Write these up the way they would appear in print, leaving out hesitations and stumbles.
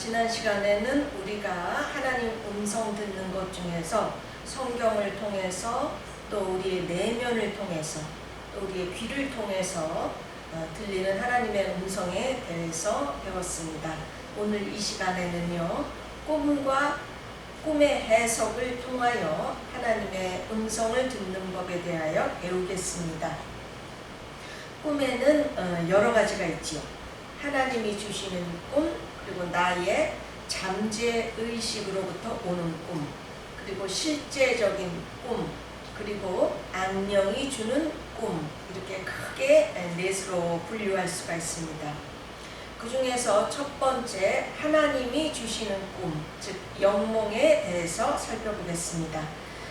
지난 시간에는 우리가 하나님 음성 듣는 것 중에서 성경을 통해서 또 우리의 내면을 통해서 또 우리의 귀를 통해서 들리는 하나님의 음성에 대해서 배웠습니다. 오늘 이 시간에는요, 꿈과 꿈의 해석을 통하여 하나님의 음성을 듣는 법에 대하여 배우겠습니다. 꿈에는 여러 가지가 있지요. 하나님이 주시는 꿈, 그리고 나의 잠재의식으로부터 오는 꿈, 그리고 실제적인 꿈, 그리고 악령이 주는 꿈, 이렇게 크게 넷으로 분류할 수가 있습니다. 그 중에서 첫 번째, 하나님이 주시는 꿈, 즉 영몽에 대해서 살펴보겠습니다.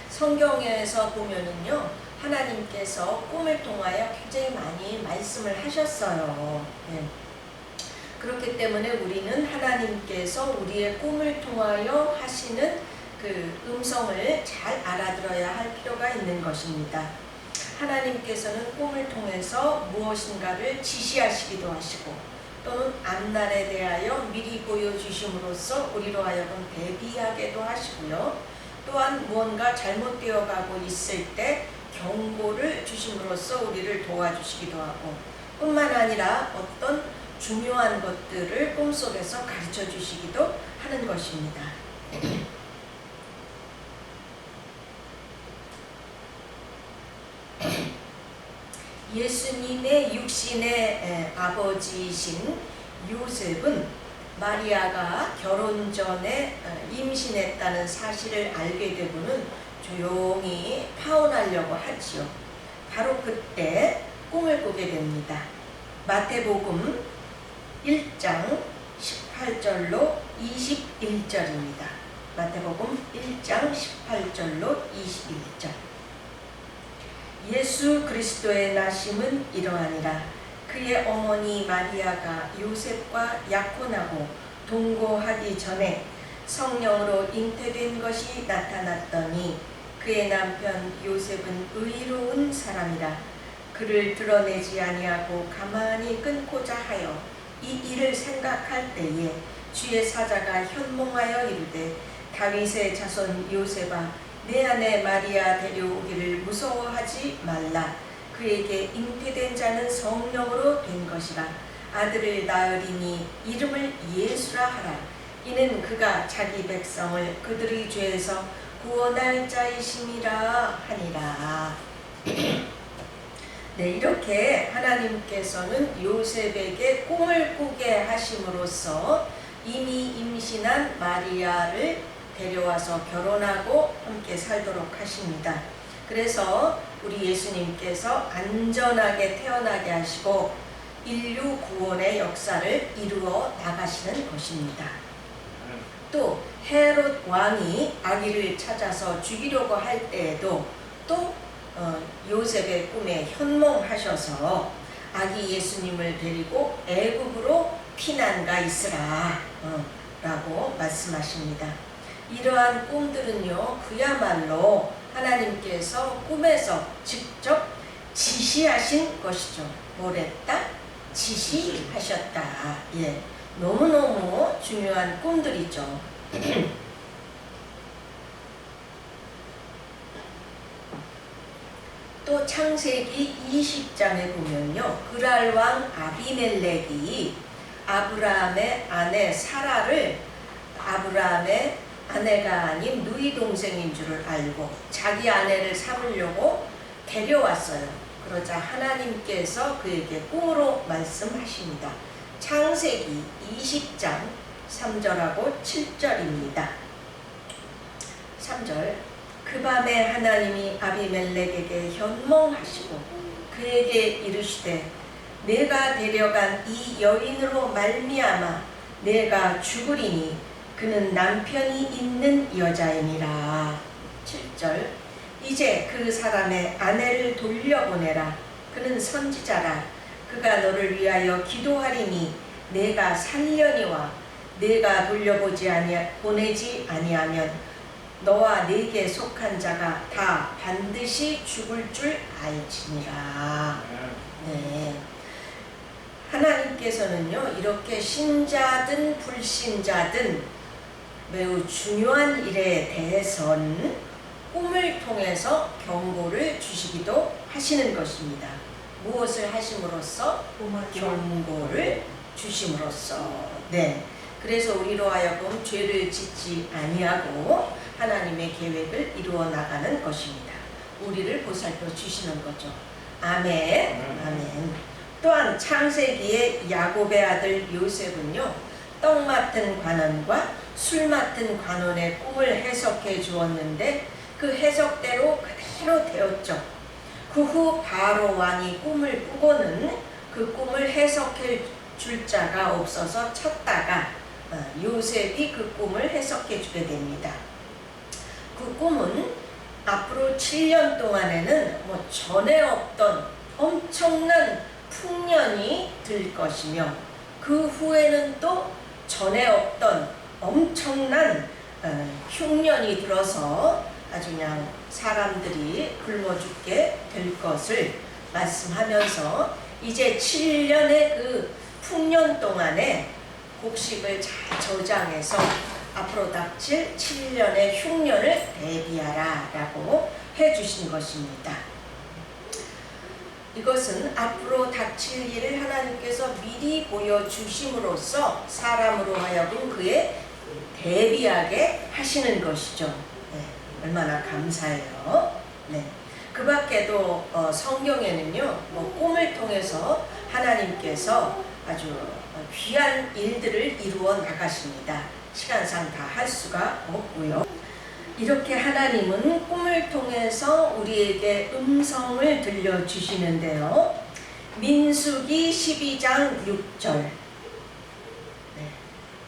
성경에서 보면은요, 하나님께서 꿈을 통하여 굉장히 많이 말씀을 하셨어요. 네. 그렇기 때문에 우리는 하나님께서 우리의 꿈을 통하여 하시는 그 음성을 잘 알아들어야 할 필요가 있는 것입니다. 하나님께서는 꿈을 통해서 무엇인가를 지시하시기도 하시고, 또는 앞날에 대하여 미리 보여주심으로써 우리로 하여금 대비하게도 하시고요. 또한 무언가 잘못되어 가고 있을 때 경고를 주심으로써 우리를 도와주시기도 하고, 뿐만 아니라 어떤 중요한 것들을 꿈속에서 가르쳐 주시기도 하는 것입니다. 예수님의 육신의 아버지이신 요셉은 마리아가 결혼 전에 임신했다는 사실을 알게 되고는 조용히 파혼하려고 하지요. 바로 그때 꿈을 꾸게 됩니다. 마태복음 1장 18절로 21절입니다. 마태복음 1장 18절로 21절. 예수 그리스도의 나심은 이러하니라. 그의 어머니 마리아가 요셉과 약혼하고 동거하기 전에 성령으로 잉태된 것이 나타났더니 그의 남편 요셉은 의로운 사람이라. 그를 드러내지 아니하고 가만히 끊고자 하여 이 일을 생각할 때에 주의 사자가 현몽하여 이르되, 다윗의 자손 요셉아, 내 아내 마리아 데려오기를 무서워하지 말라. 그에게 잉태된 자는 성령으로 된 것이라. 아들을 낳으리니 이름을 예수라 하라. 이는 그가 자기 백성을 그들의 죄에서 구원할 자이심이라 하니라. 네, 이렇게 하나님께서는 요셉에게 꿈을 꾸게 하심으로써 이미 임신한 마리아를 데려와서 결혼하고 함께 살도록 하십니다. 그래서 우리 예수님께서 안전하게 태어나게 하시고 인류 구원의 역사를 이루어 나가시는 것입니다. 또 헤롯 왕이 아기를 찾아서 죽이려고 할 때에도 또 요셉의 꿈에 현몽하셔서 아기 예수님을 데리고 애굽으로 피난가 있으라 라고 말씀하십니다. 이러한 꿈들은요, 그야말로 하나님께서 꿈에서 직접 지시하신 것이죠. 뭐랬다? 지시하셨다. 예, 너무너무 중요한 꿈들이죠. 또 창세기 20장에 보면요, 그랄 왕 아비멜렉이 아브라함의 아내 사라를 아브라함의 아내가 아닌 누이 동생인 줄을 알고 자기 아내를 삼으려고 데려왔어요. 그러자 하나님께서 그에게 꿈으로 말씀하십니다. 창세기 20장 3절하고 7절입니다. 3절. 그 밤에 하나님이 아비멜렉에게 현몽하시고 그에게 이르시되, 내가 데려간 이 여인으로 말미암아 내가 죽으리니 그는 남편이 있는 여자이니라. 7절. 이제 그 사람의 아내를 돌려보내라. 그는 선지자라. 그가 너를 위하여 기도하리니 내가 살려니와 내가 보내지 아니하면 너와 네게 속한 자가 다 반드시 죽을 줄 알지니라. 네. 하나님께서는요, 이렇게 신자든 불신자든 매우 중요한 일에 대해서는 꿈을 통해서 경고를 주시기도 하시는 것입니다. 무엇을 하심으로써? 경고를 주심으로써. 네. 그래서 우리로 하여금 죄를 짓지 아니하고 하나님의 계획을 이루어 나가는 것입니다. 우리를 보살펴 주시는 거죠. 아멘. 아멘. 또한 창세기의 야곱의 아들 요셉은요, 떡 맡은 관원과 술 맡은 관원의 꿈을 해석해 주었는데 그 해석대로 그대로 되었죠. 그 후 바로 왕이 꿈을 꾸고는 그 꿈을 해석해 줄 자가 없어서 찾다가 요셉이 그 꿈을 해석해 주게 됩니다. 그 꿈은 앞으로 7년 동안에는 전에 없던 엄청난 풍년이 들 것이며 그 후에는 또 전에 없던 엄청난 흉년이 들어서 아주 그냥 사람들이 굶어 죽게 될 것을 말씀하면서 이제 7년의 그 풍년 동안에 곡식을 잘 저장해서 앞으로 닥칠 7년의 흉년을 대비하라 라고 해주신 것입니다. 이것은 앞으로 닥칠 일을 하나님께서 미리 보여주심으로써 사람으로 하여금 그에 대비하게 하시는 것이죠. 네, 얼마나 감사해요. 네. 그 밖에도 성경에는요, 꿈을 통해서 하나님께서 아주 귀한 일들을 이루어 나가십니다. 시간상 다 할 수가 없고요. 이렇게 하나님은 꿈을 통해서 우리에게 음성을 들려주시는데요. 민수기 12장 6절 네.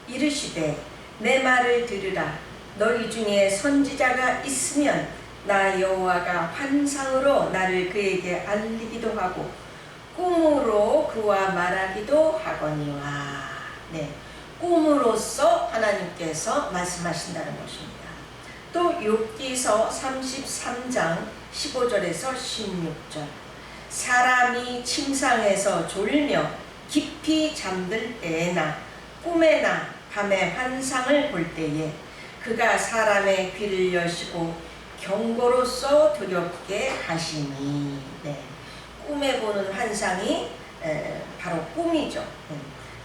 이르시되 내 말을 들으라. 너희 중에 선지자가 있으면 나 여호와가 환상으로 나를 그에게 알리기도 하고 꿈으로 그와 말하기도 하거니와. 네. 꿈으로써 하나님께서 말씀하신다는 것입니다. 또 욥기서 33장 15절에서 16절 사람이 침상에서 졸며 깊이 잠들 때에나 꿈에나 밤에 환상을 볼 때에 그가 사람의 귀를 여시고 경고로써 두렵게 하시니. 네. 꿈에 보는 환상이 바로 꿈이죠.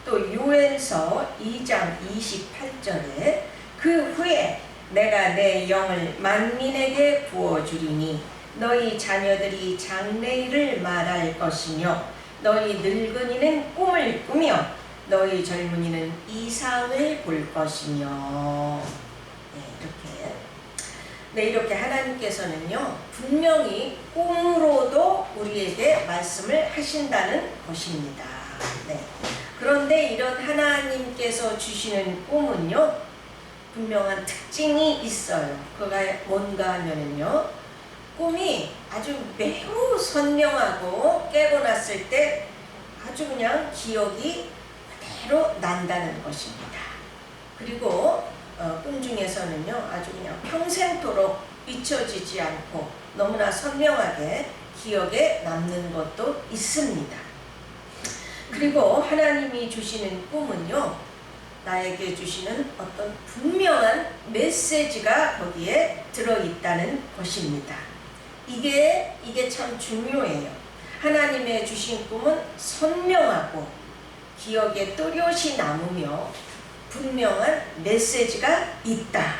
또 요엘서 2장 28절에 그 후에 내가 내 영을 만민에게 부어주리니 너희 자녀들이 장래일을 말할 것이며 너희 늙은이는 꿈을 꾸며 너희 젊은이는 이상을 볼 것이며. 이렇게 하나님께서는요, 분명히 꿈으로도 우리에게 말씀을 하신다는 것입니다. 네. 그런데 이런 하나님께서 주시는 꿈은요, 분명한 특징이 있어요. 그가 뭔가 하면은요, 꿈이 아주 매우 선명하고 깨고 났을 때 아주 그냥 기억이 그대로 난다는 것입니다. 그리고 꿈 중에서는요, 아주 그냥 평생토록 잊혀지지 않고 너무나 선명하게 기억에 남는 것도 있습니다. 그리고 하나님이 주시는 꿈은요, 나에게 주시는 어떤 분명한 메시지가 거기에 들어있다는 것입니다. 이게 참 중요해요. 하나님의 주신 꿈은 선명하고 기억에 또렷이 남으며 분명한 메시지가 있다.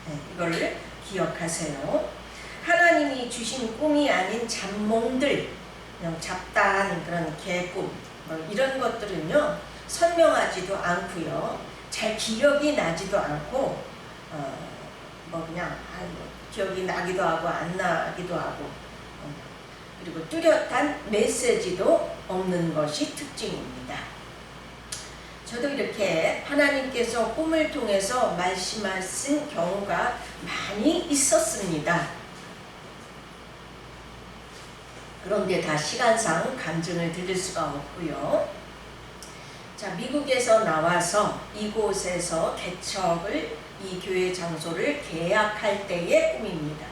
네, 이걸 기억하세요. 하나님이 주신 꿈이 아닌 잡몽들, 그냥 잡다한 그런 개꿈, 이런 것들은요, 선명하지도 않고요, 잘 기억이 나지도 않고, 그냥 기억이 나기도 하고 안 나기도 하고, 그리고 뚜렷한 메시지도 없는 것이 특징입니다. 저도 이렇게 하나님께서 꿈을 통해서 말씀하신 경우가 많이 있었습니다. 그런데 다 시간상 간증을 드릴 수가 없고요. 자, 미국에서 나와서 이곳에서 개척을, 이 교회 장소를 계약할 때의 꿈입니다.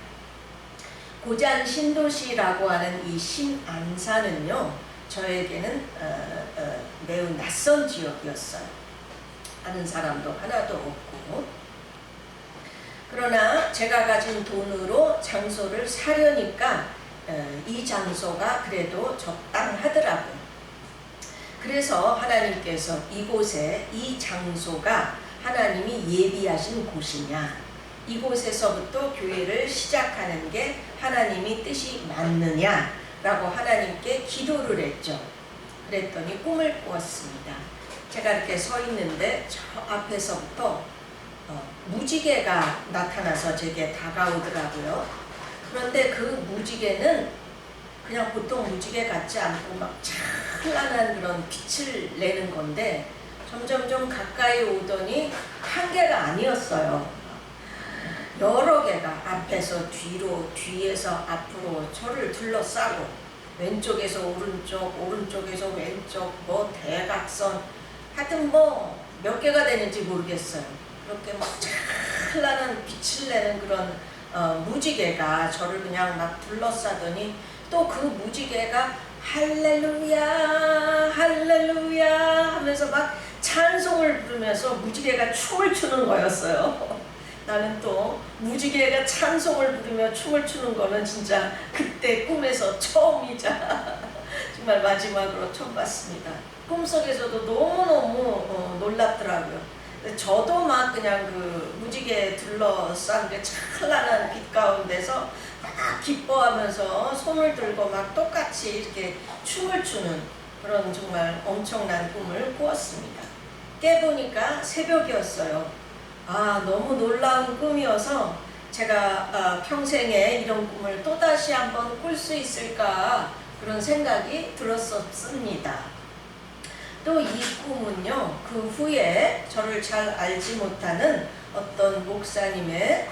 고잔 신도시라고 하는 이 신안산은요, 저에게는 매우 낯선 지역이었어요. 아는 사람도 하나도 없고. 그러나 제가 가진 돈으로 장소를 사려니까 이 장소가 그래도 적당하더라고요. 그래서 하나님께서 이곳에 이 장소가 하나님이 예비하신 곳이냐, 이곳에서부터 교회를 시작하는 게 하나님이 뜻이 맞느냐라고 하나님께 기도를 했죠. 그랬더니 꿈을 꾸었습니다. 제가 이렇게 서 있는데 저 앞에서부터 무지개가 나타나서 제게 다가오더라고요. 그런데 그 무지개는 그냥 보통 무지개 같지 않고 막 찬란한 그런 빛을 내는 건데 점점점 가까이 오더니 한 개가 아니었어요. 여러 개가 앞에서 뒤로, 뒤에서 앞으로 저를 둘러싸고 왼쪽에서 오른쪽, 오른쪽에서 왼쪽, 뭐 대각선, 하여튼 뭐 몇 개가 되는지 모르겠어요. 그렇게 막 찬란한 빛을 내는 그런 무지개가 저를 그냥 막 둘러싸더니 또 그 무지개가 할렐루야 할렐루야 하면서 막 찬송을 부르면서 무지개가 춤을 추는 거였어요. 나는 또 무지개가 찬송을 부르며 춤을 추는 거는 진짜 그때 꿈에서 처음이자 정말 마지막으로 처음 봤습니다. 꿈속에서도 너무너무 놀랍더라고요. 저도 막 그냥 그 무지개 둘러싼 게 찬란한 빛 가운데서 막 기뻐하면서 손을 들고 막 똑같이 이렇게 춤을 추는 그런 정말 엄청난 꿈을 꾸었습니다. 깨보니까 새벽이었어요. 너무 놀라운 꿈이어서 제가 평생에 이런 꿈을 또다시 한번 꿀 수 있을까 그런 생각이 들었었습니다. 또 이 꿈은요, 그 후에 저를 잘 알지 못하는 어떤 목사님의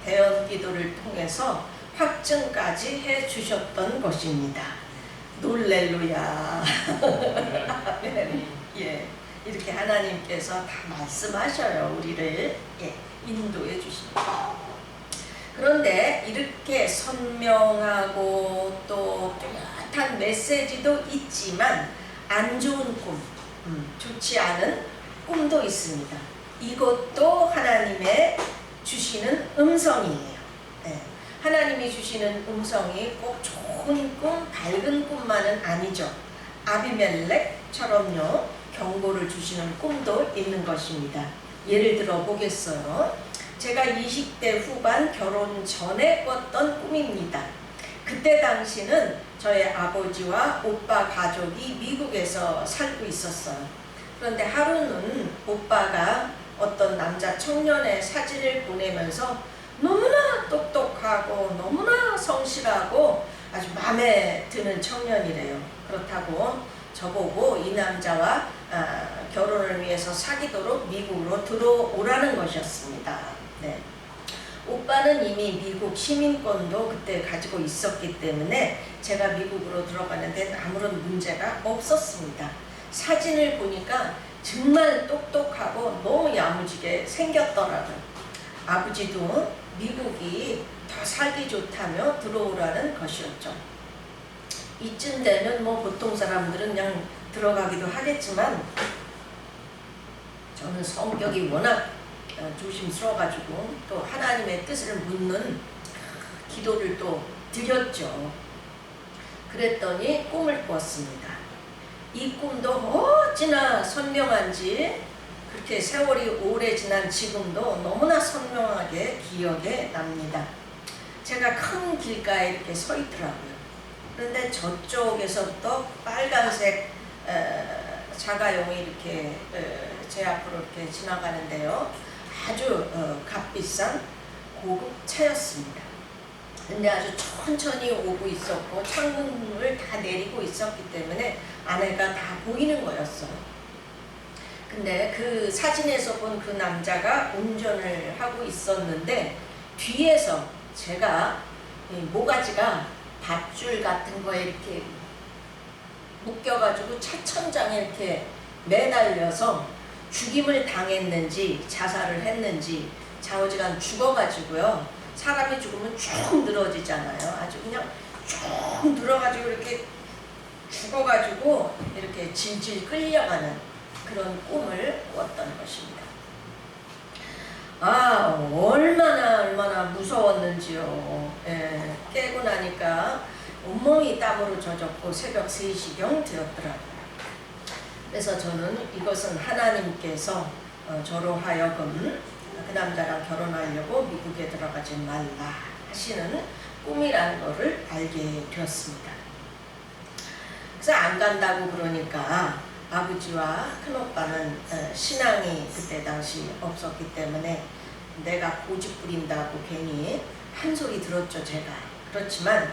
대언 기도를 통해서 확증까지 해 주셨던 것입니다. 놀렐루야. 예, 이렇게 하나님께서 다 말씀하셔요. 우리를 인도해 주십니다. 그런데 이렇게 선명하고 또 뚜렷한 메시지도 있지만 안 좋은 꿈, 좋지 않은 꿈도 있습니다. 이것도 하나님의 주시는 음성이에요. 네. 하나님이 주시는 음성이 꼭 좋은 꿈, 밝은 꿈만은 아니죠. 아비멜렉처럼요, 경고를 주시는 꿈도 있는 것입니다. 예를 들어 보겠어요. 제가 20대 후반 결혼 전에 꿨던 꿈입니다. 그때 당시는 저의 아버지와 오빠 가족이 미국에서 살고 있었어요. 그런데 하루는 오빠가 어떤 남자 청년의 사진을 보내면서 너무나 똑똑하고 너무나 성실하고 아주 마음에 드는 청년이래요. 그렇다고 저보고 이 남자와 결혼을 위해서 사귀도록 미국으로 들어오라는 것이었습니다. 네. 오빠는 이미 미국 시민권도 그때 가지고 있었기 때문에 제가 미국으로 들어가는데 아무런 문제가 없었습니다. 사진을 보니까 정말 똑똑하고 너무 야무지게 생겼더라고요. 아버지도 미국이 더 살기 좋다며 들어오라는 것이었죠. 이쯤 되면 뭐 보통 사람들은 그냥 들어가기도 하겠지만 저는 성격이 워낙 조심스러워가지고 또 하나님의 뜻을 묻는 기도를 또 드렸죠. 그랬더니 꿈을 꾸었습니다. 이 꿈도 어찌나 선명한지 그렇게 세월이 오래 지난 지금도 너무나 선명하게 기억에 납니다. 제가 큰 길가에 이렇게 서 있더라고요. 그런데 저쪽에서부터 빨간색 자가용이 이렇게 제 앞으로 이렇게 지나가는데요. 아주 값비싼 고급 차였습니다. 근데 아주 천천히 오고 있었고 창문을 다 내리고 있었기 때문에 안에가 다 보이는 거였어요. 근데 그 사진에서 본 그 남자가 운전을 하고 있었는데 뒤에서 제가 모가지가 밧줄 같은 거에 이렇게 묶여가지고 차천장에 이렇게 매달려서 죽임을 당했는지 자살을 했는지 좌우지간 죽어가지고요. 사람이 죽으면 쭉 늘어지잖아요. 아주 그냥 쭉 늘어가지고 이렇게 죽어가지고 이렇게 질질 끌려가는 그런 꿈을 꿨던 것입니다. 얼마나 무서웠는지요. 깨고 나니까 온몸이 땀으로 젖었고 새벽 3시경 되었더라고요. 그래서 저는 이것은 하나님께서 저로 하여금 그 남자랑 결혼하려고 미국에 들어가지 말라 하시는 꿈이라는 것을 알게 되었습니다. 그래서 안 간다고 그러니까 아버지와 큰오빠는 신앙이 그때 당시 없었기 때문에 내가 고집 부린다고 괜히 한 소리 들었죠, 제가. 그렇지만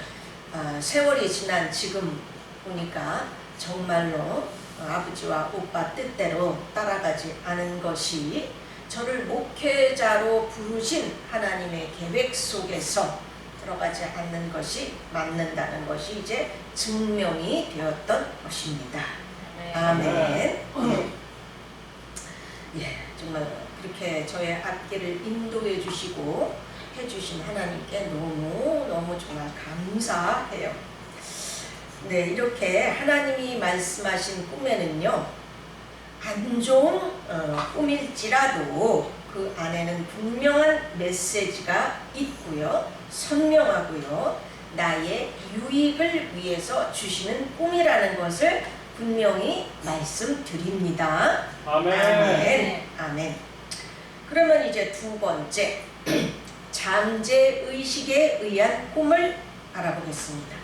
세월이 지난 지금 보니까 정말로 아버지와 오빠 뜻대로 따라가지 않은 것이 저를 목회자로 부르신 하나님의 계획 속에서 들어가지 않는 것이 맞는다는 것이 이제 증명이 되었던 것입니다. 아멘. 정말 그렇게 저의 앞길을 인도해 주시고 해주신 하나님께 너무 정말 감사해요. 네, 이렇게 하나님이 말씀하신 꿈에는요, 안 좋은 꿈일지라도 그 안에는 분명한 메시지가 있고요, 선명하고요, 나의 유익을 위해서 주시는 꿈이라는 것을 분명히 말씀드립니다. 아멘. 아멘. 그러면 이제 두 번째, 잠재의식에 의한 꿈을 알아보겠습니다.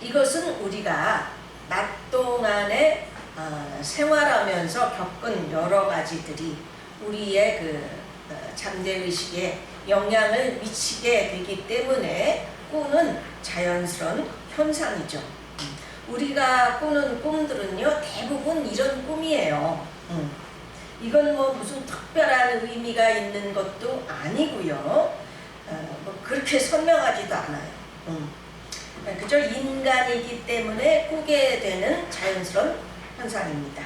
이것은 우리가 낮 동안에 생활하면서 겪은 여러 가지들이 우리의 그 잠재의식에 영향을 미치게 되기 때문에 꾸는 자연스러운 현상이죠. 우리가 꾸는 꿈들은요, 대부분 이런 꿈이에요. 이건 뭐 무슨 특별한 의미가 있는 것도 아니고요. 뭐 그렇게 선명하지도 않아요. 그저 인간이기 때문에 꾸게 되는 자연스러운 현상입니다.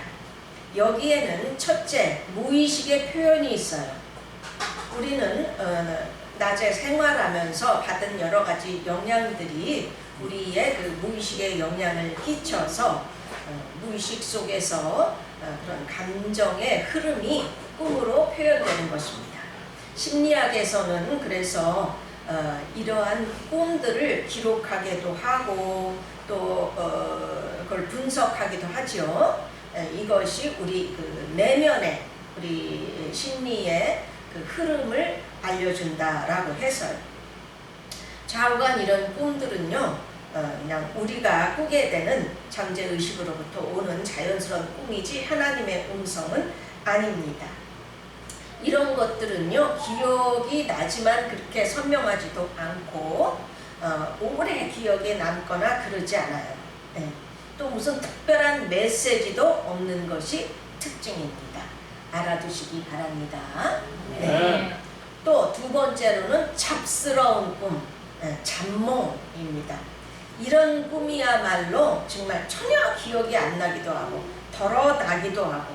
여기에는 첫째, 무의식의 표현이 있어요. 우리는 낮에 생활하면서 받은 여러 가지 영향들이 우리의 그 무의식에 영향을 끼쳐서 무의식 속에서 그런 감정의 흐름이 꿈으로 표현되는 것입니다. 심리학에서는 그래서 이러한 꿈들을 기록하기도 하고 또 그걸 분석하기도 하죠. 이것이 우리 그 내면의 우리 심리의 그 흐름을 알려준다라고 해서요. 좌우간 이런 꿈들은요, 그냥 우리가 꾸게 되는 잠재의식으로부터 오는 자연스러운 꿈이지 하나님의 음성은 아닙니다. 이런 것들은요, 기억이 나지만 그렇게 선명하지도 않고 오래 기억에 남거나 그러지 않아요. 또 무슨 특별한 메시지도 없는 것이 특징입니다. 알아두시기 바랍니다. 또 두 번째로는 잡스러운 꿈, 잠몽입니다. 이런 꿈이야말로 정말 전혀 기억이 안 나기도 하고 덜어나기도 하고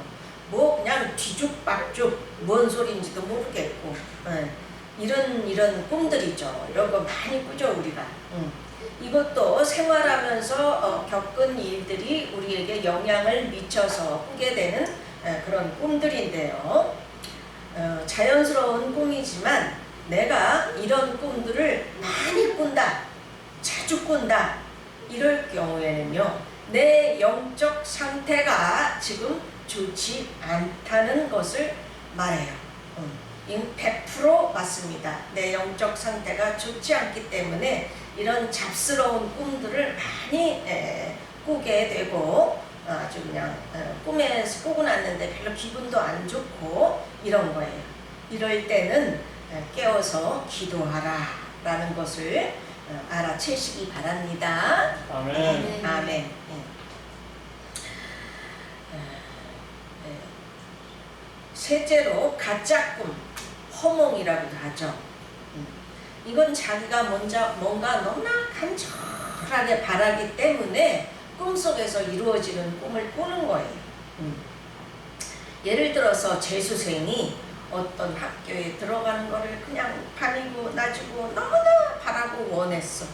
뭐 그냥 뒤죽박죽 뭔 소리인지도 모르겠고 이런 꿈들이죠. 이런 거 많이 꾸죠, 우리가. 이것도 생활하면서 겪은 일들이 우리에게 영향을 미쳐서 꾸게 되는 그런 꿈들인데요. 자연스러운 꿈이지만 내가 이런 꿈들을 많이 꾼다, 자주 꾼다, 이럴 경우에는요, 내 영적 상태가 지금 좋지 않다는 것을 말해요. 이건 100% 맞습니다. 내 영적 상태가 좋지 않기 때문에 이런 잡스러운 꿈들을 많이 꾸게 되고 아주 그냥 꿈에서 꾸고 났는데 별로 기분도 안 좋고 이런 거예요. 이럴 때는 깨어서 기도하라 라는 것을 알아채시기 바랍니다. 아멘. 아멘. 셋째로 가짜 꿈, 허몽이라고도 하죠. 이건 자기가 뭔가 너무나 간절하게 바라기 때문에 꿈속에서 이루어지는 꿈을 꾸는 거예요. 예를 들어서 재수생이 어떤 학교에 들어가는 거를 그냥 밤이고 낮이고 너무나 바라고 원했어.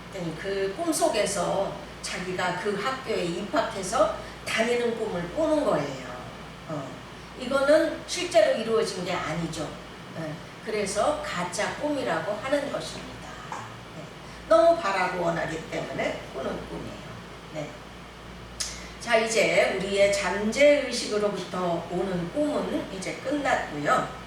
그랬더니 그 꿈속에서 자기가 그 학교에 입학해서 다니는 꿈을 꾸는 거예요. 이거는 실제로 이루어진 게 아니죠. 그래서 가짜 꿈이라고 하는 것입니다. 너무 바라고 원하기 때문에 꾸는 꿈이에요. 네. 자, 이제 우리의 잠재의식으로부터 오는 꿈은 이제 끝났고요.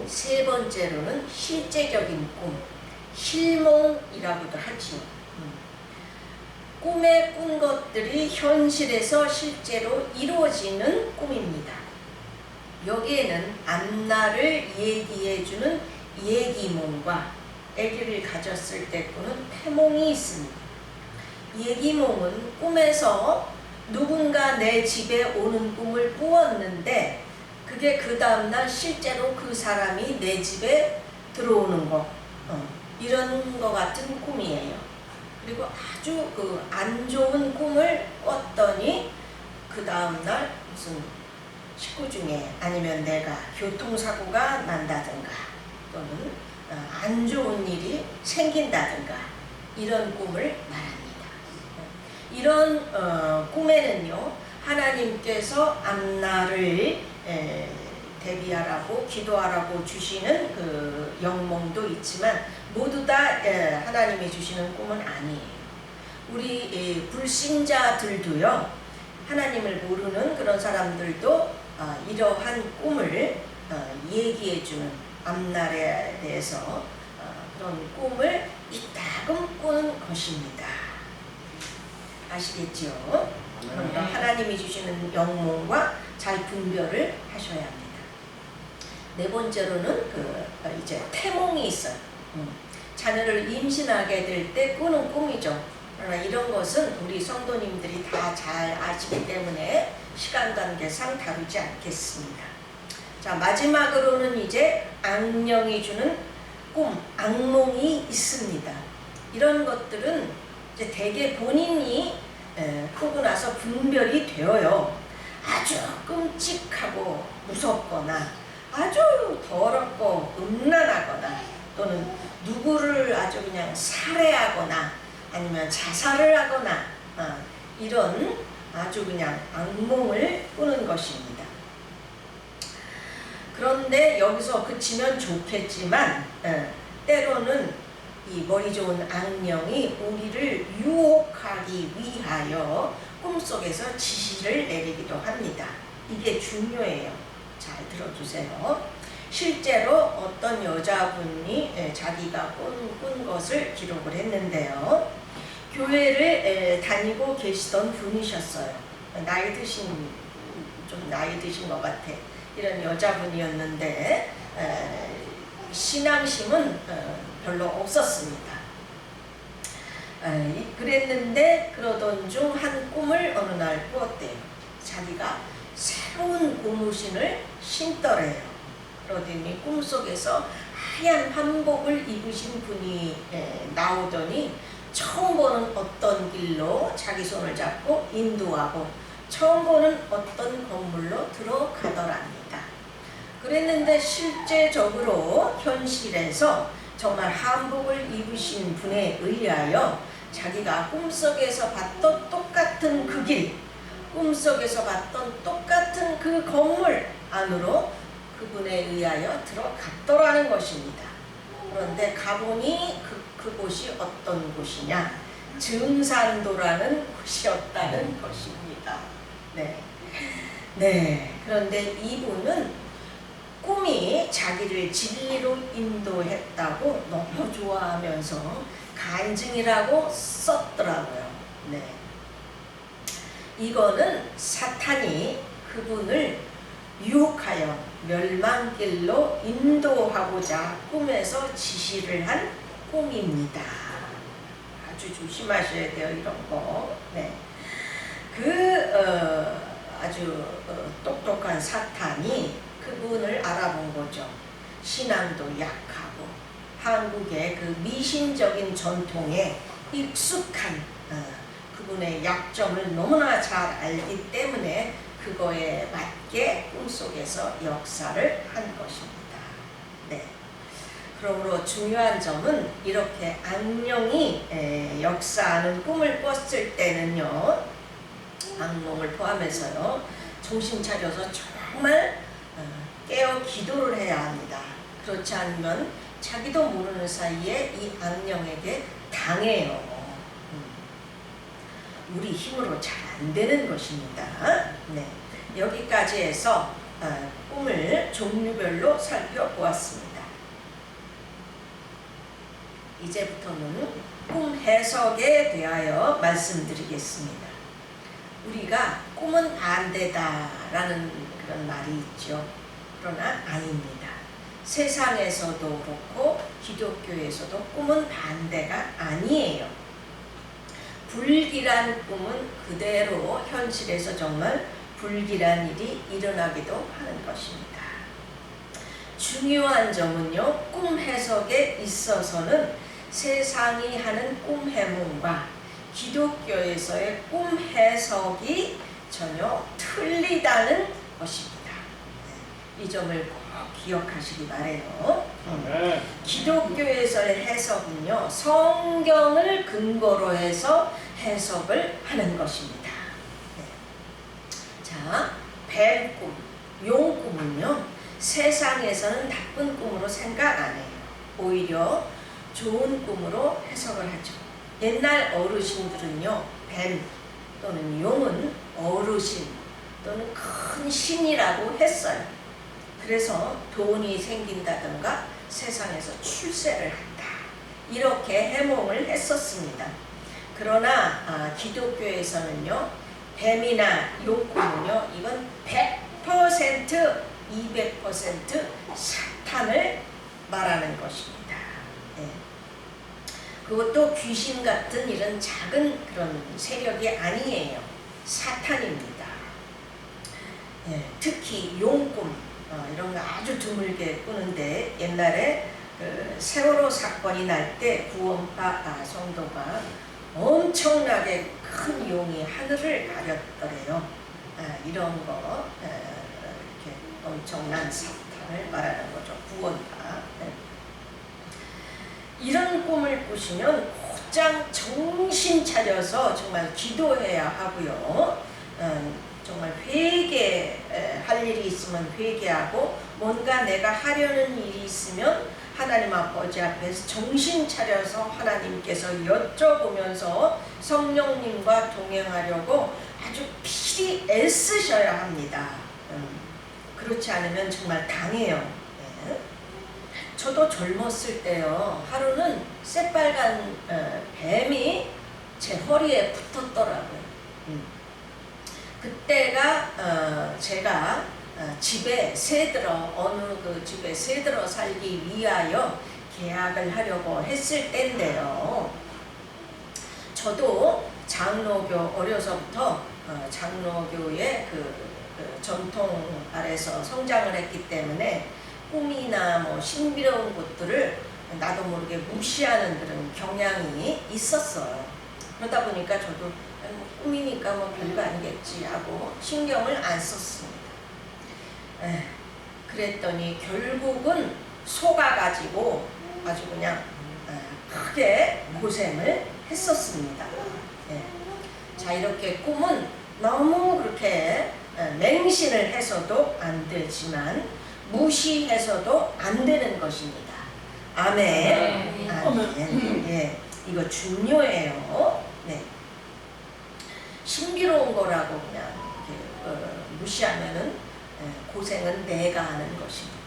세 번째로는 실제적인 꿈, 실몽이라고도 하지요. 꿈에 꾼 것들이 현실에서 실제로 이루어지는 꿈입니다. 여기에는 앞날을 얘기해주는 얘기몽과 아기를 가졌을 때 꾸는 태몽이 있습니다. 얘기몽은 꿈에서 누군가 내 집에 오는 꿈을 꾸었는데 그게 그 다음날 실제로 그 사람이 내 집에 들어오는 거, 이런 거 같은 꿈이에요. 그리고 아주 그 안 좋은 꿈을 꿨더니 그 다음날 무슨 식구 중에 아니면 내가 교통사고가 난다든가 또는 안 좋은 일이 생긴다든가 이런 꿈을 말합니다. 이런 꿈에는요, 하나님께서 앞날을 대비하라고 기도하라고 주시는 그 영몽도 있지만 모두 다 하나님이 주시는 꿈은 아니에요. 우리 불신자들도요, 하나님을 모르는 그런 사람들도 이러한 꿈을 얘기해주는 앞날에 대해서 그런 꿈을 이따금 꾸는 것입니다. 아시겠죠? 그러니까 하나님이 주시는 영몽과 잘 분별을 하셔야 합니다. 네 번째로는 이제 태몽이 있어요. 자녀를 임신하게 될 때 꾸는 꿈이죠. 그러나 이런 것은 우리 성도님들이 다 잘 아시기 때문에 시간 관계상 다루지 않겠습니다. 자, 마지막으로는 이제 악령이 주는 꿈, 악몽이 있습니다. 이런 것들은 이제 대개 본인이 꾸고 나서 분별이 되어요. 아주 끔찍하고 무섭거나 아주 더럽고 음란하거나 또는 누구를 아주 그냥 살해하거나 아니면 자살을 하거나 이런 아주 그냥 악몽을 꾸는 것입니다. 그런데 여기서 그치면 좋겠지만 때로는 이 머리 좋은 악령이 우리를 유혹하기 위하여 꿈속에서 지시를 내리기도 합니다. 이게 중요해요. 잘 들어주세요. 실제로 어떤 여자분이 자기가 꾼 것을 기록을 했는데요. 교회를 다니고 계시던 분이셨어요. 좀 나이 드신 것 같아. 이런 여자분이었는데 신앙심은 별로 없었습니다. 그랬는데 그러던 중 한 꿈을 어느 날 꾸었대요. 자기가 새로운 고무신을 신더래요. 그러더니 꿈속에서 하얀 한복을 입으신 분이 나오더니 처음 보는 어떤 길로 자기 손을 잡고 인도하고 처음 보는 어떤 건물로 들어가더랍니다. 그랬는데 실제적으로 현실에서 정말 한복을 입으신 분에 의하여 자기가 꿈속에서 봤던 똑같은 그 길, 꿈속에서 봤던 똑같은 그 건물 안으로 그분에 의하여 들어갔더라는 것입니다. 그런데 가보니 그곳이 어떤 곳이냐? 증산도라는 곳이었다는 것입니다. 네. 그런데 이분은 꿈이 자기를 진리로 인도했다고 너무 좋아하면서 간증이라고 썼더라고요. 네. 이거는 사탄이 그분을 유혹하여 멸망길로 인도하고자 꿈에서 지시를 한 꿈입니다. 아주 조심하셔야 돼요, 이런 거. 네. 아주 똑똑한 사탄이 그분을 알아본 거죠. 신앙도 약하고 한국의 그 미신적인 전통에 익숙한 그분의 약점을 너무나 잘 알기 때문에 그거에 맞게 꿈속에서 역사를 한 것입니다. 네. 그러므로 중요한 점은 이렇게 악령이 역사하는 꿈을 꿨을 때는요, 악몽을 포함해서요, 정신 차려서 정말 깨어 기도를 해야 합니다. 그렇지 않으면 자기도 모르는 사이에 이 악령에게 당해요. 우리 힘으로 잘 안 되는 것입니다. 네. 여기까지 해서 꿈을 종류별로 살펴보았습니다. 이제부터는 꿈 해석에 대하여 말씀드리겠습니다. 우리가 꿈은 반대다라는 그런 말이 있죠. 그러나 아닙니다. 세상에서도 그렇고 기독교에서도 꿈은 반대가 아니에요. 불길한 꿈은 그대로 현실에서 정말 불길한 일이 일어나기도 하는 것입니다. 중요한 점은요, 꿈 해석에 있어서는 세상이 하는 꿈 해몽과 기독교에서의 꿈 해석이 전혀 틀리다는 것입니다. 이 점을 꼭 기억하시기 바라요. 기독교에서의 해석은요, 성경을 근거로 해서 해석을 하는 것입니다. 네. 자, 뱀꿈, 용꿈은요, 세상에서는 나쁜 꿈으로 생각 안 해요. 오히려 좋은 꿈으로 해석을 하죠. 옛날 어르신들은요, 뱀 또는 용은 어르신 또는 큰 신이라고 했어요. 그래서 돈이 생긴다든가 세상에서 출세를 한다, 이렇게 해몽을 했었습니다. 그러나 기독교에서는요, 뱀이나 용꿈은요, 이건 100%, 200% 사탄을 말하는 것입니다. 네. 그것도 귀신 같은 이런 작은 그런 세력이 아니에요. 사탄입니다. 네. 특히 용꿈 이런 거 아주 드물게 꾸는데, 옛날에 그 세월호 사건이 날 때 구원파 성도가 엄청나게 큰 용이 하늘을 가렸더래요. 이런 거 이렇게 엄청난 사탄을 말하는 거죠. 구원파. 네. 이런 꿈을 꾸시면 곧장 정신 차려서 정말 기도해야 하고요. 정말 회개할 일이 있으면 회개하고, 뭔가 내가 하려는 일이 있으면 하나님 아버지 앞에서 정신 차려서 하나님께서 여쭤보면서 성령님과 동행하려고 아주 필히 애쓰셔야 합니다. 그렇지 않으면 정말 당해요. 네. 저도 젊었을 때요, 하루는 새빨간 뱀이 제 허리에 붙었더라고요. 그때가 제가 집에 새들어, 어느 그 집에 새들어 살기 위하여 계약을 하려고 했을 때인데요, 저도 장로교, 어려서부터 장로교의 그 전통 아래서 성장을 했기 때문에 꿈이나 뭐 신비로운 것들을 나도 모르게 무시하는 그런 경향이 있었어요. 그러다 보니까 저도 꿈이니까 뭐 별거 아니겠지 하고 신경을 안 썼습니다. 그랬더니 결국은 속아가지고 아주 그냥 크게 고생을 했었습니다. 자, 이렇게 꿈은 너무 그렇게 맹신을 해서도 안 되지만 무시해서도 안 되는 것입니다. 아멘. 아멘. 예, 이거 중요해요. 네. 신비로운 거라고 그냥 이렇게 무시하면은 고생은 내가 하는 것입니다.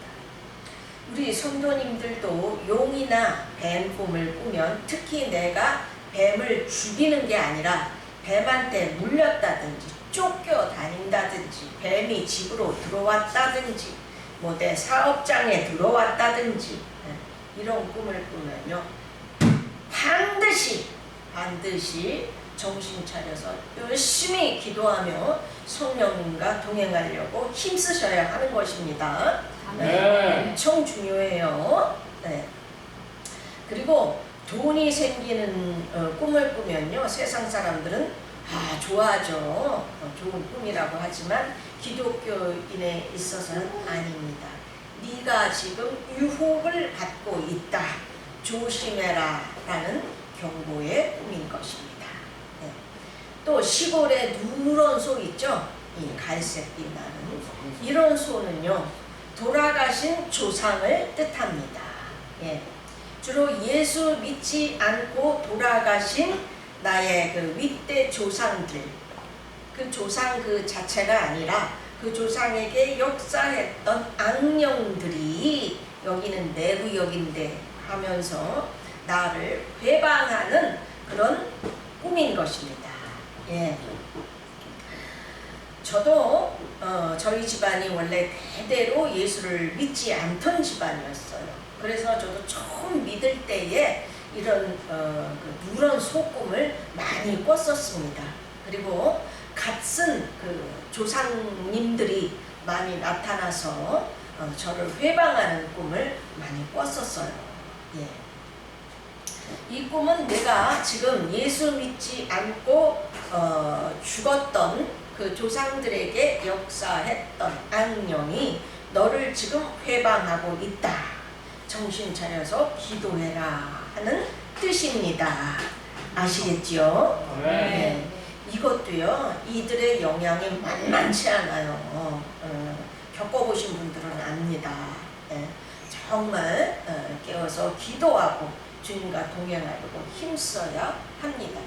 우리 성도님들도 용이나 뱀 꿈을 꾸면 특히 내가 뱀을 죽이는 게 아니라 뱀한테 물렸다든지 쫓겨다닌다든지 뱀이 집으로 들어왔다든지 뭐 내 사업장에 들어왔다든지 이런 꿈을 꾸면요, 반드시 정신 차려서 열심히 기도하며 성령님과 동행하려고 힘쓰셔야 하는 것입니다. 네. 엄청 중요해요. 네. 그리고 돈이 생기는 꿈을 꾸면요, 세상 사람들은 좋아하죠. 좋은 꿈이라고 하지만 기독교인에 있어서는 아닙니다. 네가 지금 유혹을 받고 있다. 조심해라 라는 경고의 꿈인 것입니다. 네. 또 시골에 누런 소 있죠? 이 갈색빛 나는 이런 소는요 돌아가신 조상을 뜻합니다. 예. 주로 예수 믿지 않고 돌아가신 나의 그 윗대 조상들, 그 조상 그 자체가 아니라 그 조상에게 역사했던 악령들이 여기는 내 구역인데 하면서 나를 회방하는 그런 꿈인 것입니다. 예. 저도 저희 집안이 원래 대대로 예수를 믿지 않던 집안이었어요. 그래서 저도 처음 믿을 때에 이런 그 누런 소꿈을 많이 꿨었습니다. 그리고 갓쓴 그 조상님들이 많이 나타나서 저를 회방하는 꿈을 많이 꿨었어요. 예. 이 꿈은 내가 지금 예수 믿지 않고 죽었던 그 조상들에게 역사했던 악령이 너를 지금 회방하고 있다. 정신 차려서 기도해라 하는 뜻입니다. 아시겠지요? 네. 이것도요 이들의 영향이 만만치 않아요. 겪어보신 분들은 압니다. 네. 정말 깨어서 기도하고 주님과 동행하려고 힘써야 합니다.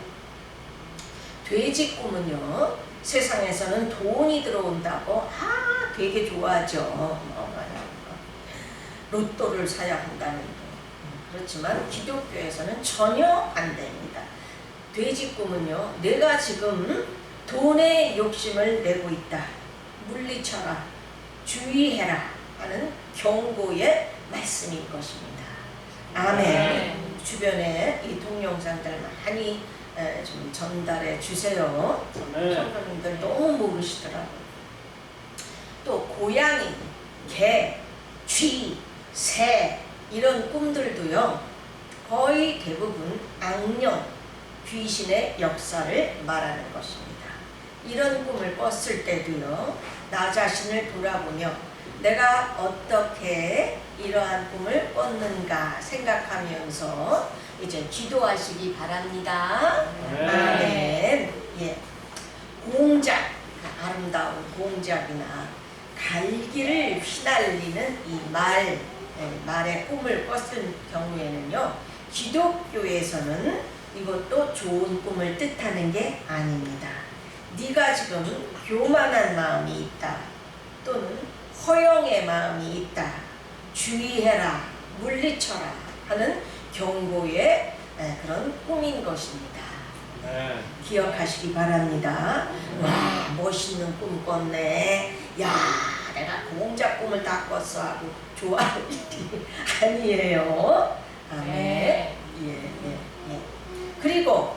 돼지 꿈은요 세상에서는 돈이 들어온다고 되게 좋아하죠. 로또를 사야 한다는 거. 그렇지만 기독교에서는 전혀 안 됩니다. 돼지 꿈은요 내가 지금 돈의 욕심을 내고 있다. 물리쳐라. 주의해라 하는 경고의 말씀인 것입니다. 아멘. 주변에 이 동영상들 많이 좀 전달해 주세요. 성도님들 너무 모르시더라고요. 또 고양이, 개, 쥐, 새 이런 꿈들도요 거의 대부분 악령, 귀신의 역사를 말하는 것입니다. 이런 꿈을 꿨을 때도요 나 자신을 돌아보며 내가 어떻게 이러한 꿈을 꿨는가 생각하면서 이제 기도하시기 바랍니다. 아멘. 예. 공작, 아름다운 공작이나 갈기를 휘날리는 이 말의 꿈을 꿨을 경우에는요 기독교에서는 이것도 좋은 꿈을 뜻하는 게 아닙니다. 네가 지금 교만한 마음이 있다. 또는 허영의 마음이 있다. 주의해라. 물리쳐라. 하는 경고의 그런 꿈인 것입니다. 기억하시기 바랍니다. 와 멋있는 꿈 꿨네. 야 내가 공작 꿈을 다 꿨어 하고 좋아할 일이 아니에요. 아멘. 예. 그리고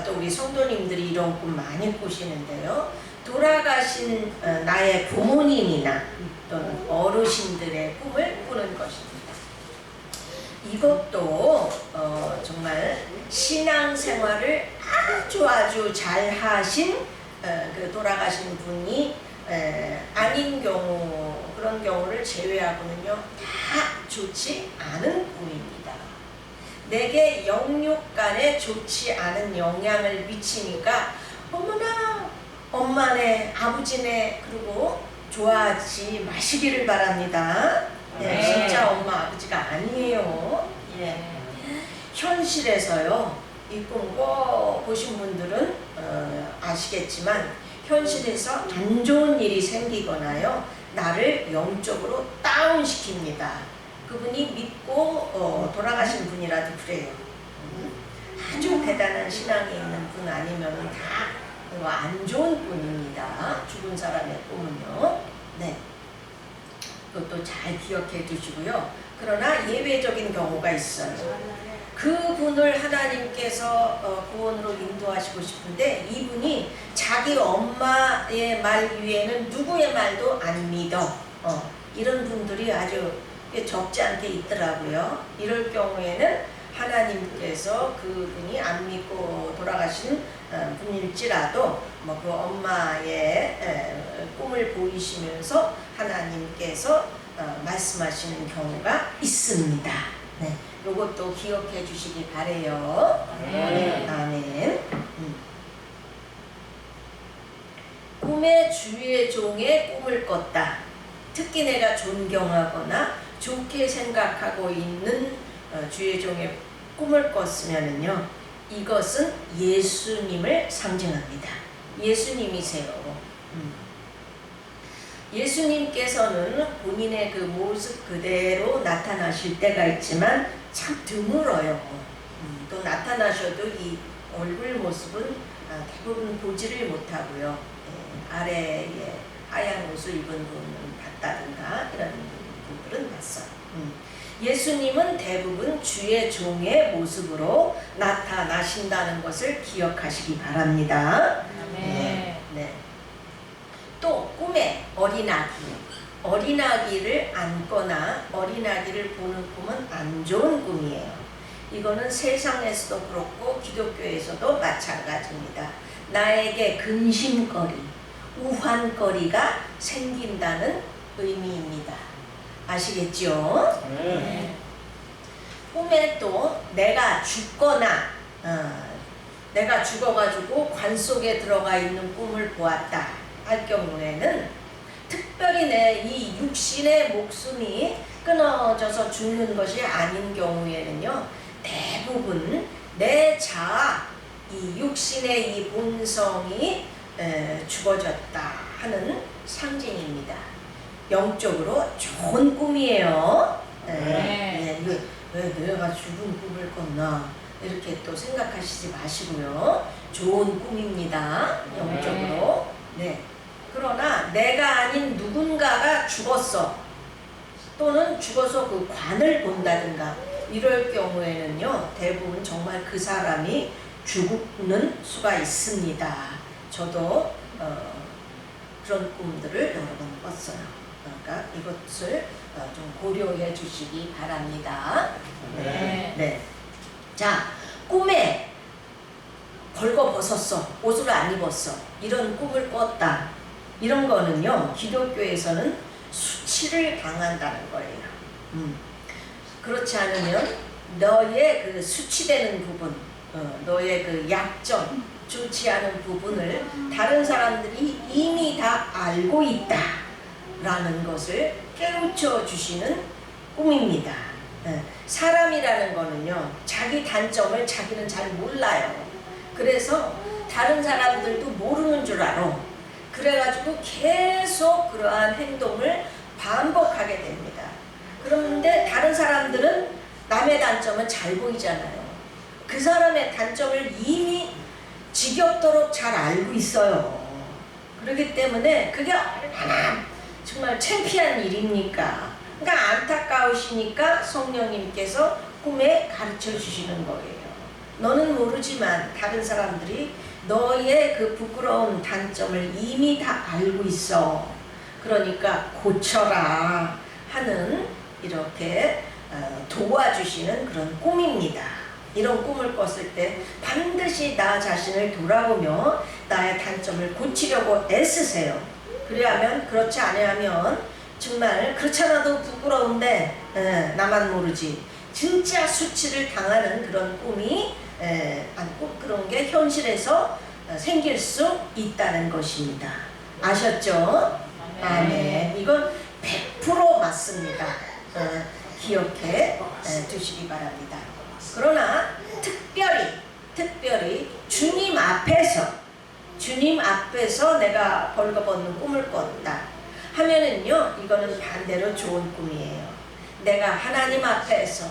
또 우리 성도님들이 이런 꿈 많이 꾸시는데요. 돌아가신 나의 부모님이나 또는 어르신들의 꿈을 꾸는 것입니다. 이것도 정말 신앙생활을 아주 잘 하신 그 돌아가신 분이 아닌 경우 그런 경우를 제외하고는요 다 좋지 않은 꿈입니다. 내게 영육간에 좋지 않은 영향을 미치니까 어머나 엄마네 아버지네 그리고 좋아하지 마시기를 바랍니다. 네, 진짜 엄마 아버지가 아니에요. 예. 현실에서요 이 꿈 꼭 보신 분들은 아시겠지만 현실에서 안 좋은 일이 생기거나요 나를 영적으로 다운시킵니다. 그분이 믿고 돌아가신 분이라도 그래요. 아주 대단한 신앙이 있는 분 아니면 다 안 좋은 꿈입니다. 죽은 사람의 꿈은요. 네. 그것도 잘 기억해 두시고요. 그러나 예외적인 경우가 있어요. 그분을 하나님께서 구원으로 인도하시고 싶은데 이분이 자기 엄마의 말 위에는 누구의 말도 안 믿어. 이런 분들이 아주 적지 않게 있더라고요. 이럴 경우에는 하나님께서 그분이 안 믿고 돌아가신 분일지라도 그 엄마의 꿈을 보이시면서 하나님께서 말씀하시는 경우가 있습니다. 네, 요것도 기억해 주시기 바래요. 아멘. 아멘. 꿈에 주의 종의 꿈을 꿨다. 특히 내가 존경하거나 좋게 생각하고 있는 주의 종의 꿈을 꿨으면은요, 이것은 예수님을 상징합니다. 예수님이세요. 예수님께서는 본인의 그 모습 그대로 나타나실 때가 있지만 참 드물어요. 또 나타나셔도 이 얼굴 모습은 대부분 보지를 못하고요. 아래에 하얀 옷을 입은 분은 봤다든가 이런 분들은 봤어요. 예수님은 대부분 주의 종의 모습으로 나타나신다는 것을 기억하시기 바랍니다. 네. 또 꿈에 어린아기를 안거나 어린아기를 보는 꿈은 안 좋은 꿈이에요. 이거는 세상에서도 그렇고 기독교에서도 마찬가지입니다. 나에게 근심거리, 우환거리가 생긴다는 의미입니다. 아시겠죠? 네. 꿈에 또 내가 죽거나 내가 죽어가지고 관 속에 들어가 있는 꿈을 보았다 할 경우에는, 특별히 내 이 육신의 목숨이 끊어져서 죽는 것이 아닌 경우에는요, 대부분 내 자아, 이 육신의 이 본성이 죽어졌다 하는 상징입니다. 영적으로 좋은 꿈이에요. 왜 내가 죽은 꿈을 꿨나 이렇게 또 생각하시지 마시고요. 좋은 꿈입니다. 영적으로. 네. 그러나 내가 아닌 누군가가 죽었어, 또는 죽어서 그 관을 본다든가 이럴 경우에는요, 대부분 정말 그 사람이 죽는 수가 있습니다. 저도 그런 꿈들을 여러 번 꿨어요. 그러니까 이것을 좀 고려해 주시기 바랍니다. 네. 자, 꿈에 벌거벗었어, 옷을 안 입었어, 이런 꿈을 꿨다. 이런 거는요, 기독교에서는 수치를 당한다는 거예요. 그렇지 않으면 너의 그 수치되는 부분, 너의 그 약점, 좋지 않은 부분을 다른 사람들이 이미 다 알고 있다라는 것을 깨우쳐 주시는 꿈입니다. 사람이라는 거는요, 자기 단점을 자기는 잘 몰라요. 그래서 다른 사람들도 모르는 줄 알아. 그래가지고 계속 그러한 행동을 반복하게 됩니다. 그런데 다른 사람들은 남의 단점은 잘 보이잖아요. 그 사람의 단점을 이미 지겹도록 잘 알고 있어요. 그렇기 때문에 그게 얼마나 정말 창피한 일입니까? 그러니까 안타까우시니까 성령님께서 꿈에 가르쳐 주시는 거예요. 너는 모르지만 다른 사람들이 너의 그 부끄러운 단점을 이미 다 알고 있어. 그러니까 고쳐라 하는, 이렇게 도와주시는 그런 꿈입니다. 이런 꿈을 꿨을 때 반드시 나 자신을 돌아보며 나의 단점을 고치려고 애쓰세요. 그래야면, 그렇지 않으면 정말 그렇지 않아도 부끄러운데 나만 모르지, 진짜 수치를 당하는 그런 꿈이 그런 게 현실에서 생길 수 있다는 것입니다. 아셨죠? 아멘. 이건 100% 맞습니다. 기억해 두시기 바랍니다. 그러나 특별히 주님 앞에서 내가 벌거벗는 꿈을 꿨다 하면은요, 이거는 반대로 좋은 꿈이에요. 내가 하나님 앞에서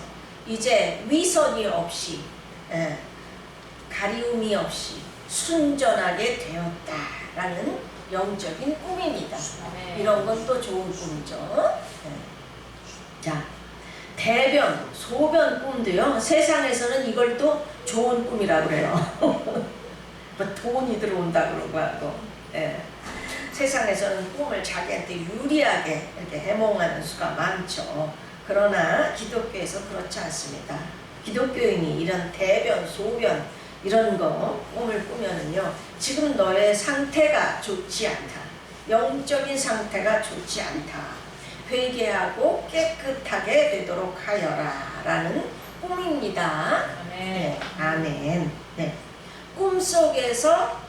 이제 위선이 없이, 가리움이 없이 순전하게 되었다라는 영적인 꿈입니다. 이런 건 또 좋은 꿈이죠. 자, 대변, 소변 꿈도요, 세상에서는 이걸 또 좋은 꿈이라고 그래요. 뭐 돈이 들어온다 그러고 하고. 세상에서는 꿈을 자기한테 유리하게 이렇게 해몽하는 수가 많죠. 그러나 기독교에서 그렇지 않습니다. 기독교인이 이런 대변, 소변 이런 거 꿈을 꾸면은요, 지금 너의 상태가 좋지 않다, 영적인 상태가 좋지 않다, 회개하고 깨끗하게 되도록 하여라 라는 꿈입니다. 네, 아멘. 네. 꿈속에서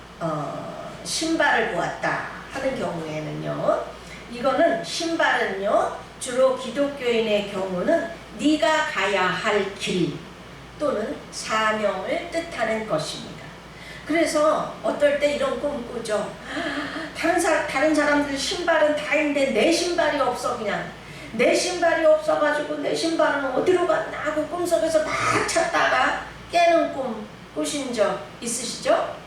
신발을 보았다 하는 경우에는요, 이거는 신발은요 주로 기독교인의 경우는 네가 가야 할 길 또는 사명을 뜻하는 것입니다. 그래서 어떨 때 이런 꿈 꾸죠. 다른 사람들 신발은 다 있는데 내 신발이 없어. 그냥 내 신발이 없어가지고 내 신발은 어디로 갔나 하고 꿈속에서 막 찾다가 깨는 꿈 꾸신 적 있으시죠?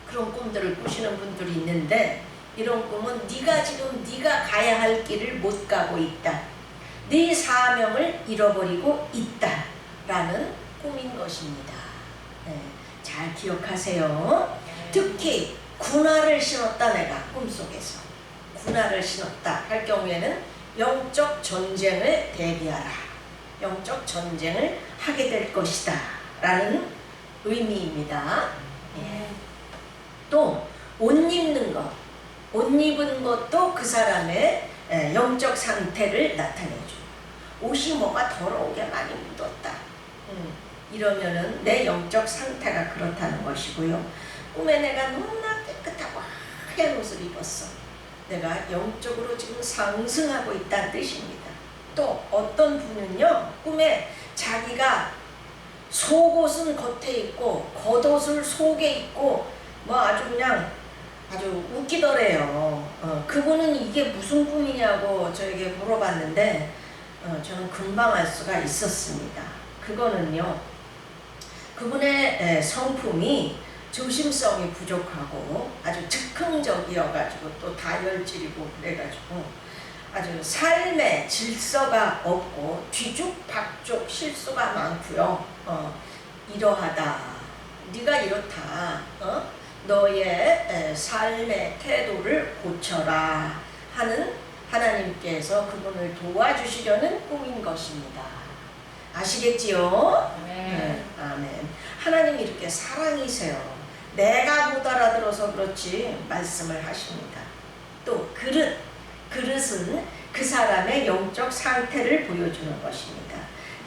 그런 꿈들을 꾸시는 분들이 있는데, 이런 꿈은 네가 지금 네가 가야 할 길을 못 가고 있다, 네 사명을 잃어버리고 있다 라는 꿈인 것입니다. 네, 잘 기억하세요. 특히 군화를 신었다, 내가 꿈속에서 군화를 신었다 할 경우에는 영적 전쟁을 대비하라, 영적 전쟁을 하게 될 것이다 라는 의미입니다. 예. 또 옷 입는 것, 옷 입은 것도 그 사람의 영적 상태를 나타내죠. 옷이 뭐가 더러우게 많이 묻었다, 이러면은 내 영적 상태가 그렇다는 것이고요. 꿈에 내가 너무나 깨끗하고 하얀 옷을 입었어, 내가 영적으로 지금 상승하고 있다는 뜻입니다. 또 어떤 분은요, 꿈에 자기가 속옷은 겉에 있고 겉옷을 속에 입고 뭐 아주 그냥 아주 웃기더래요. 그분은 이게 무슨 꿈이냐고 저에게 물어봤는데 저는 금방 알 수가 있었습니다. 그거는요, 그분의 성품이 조심성이 부족하고 아주 즉흥적이어가지고 또 다혈질이고 그래가지고 아주 삶의 질서가 없고 뒤죽박죽 실수가 많고요. 이러하다, 네가 이렇다, 너의 삶의 태도를 고쳐라 하는 하나님께서 그분을 도와주시려는 꿈인 것입니다. 아시겠지요? 네, 아멘. 하나님이 이렇게 사랑이세요. 내가 못 알아들어서 그렇지 말씀을 하십니다. 또 그릇은 그 사람의 영적 상태를 보여주는 것입니다.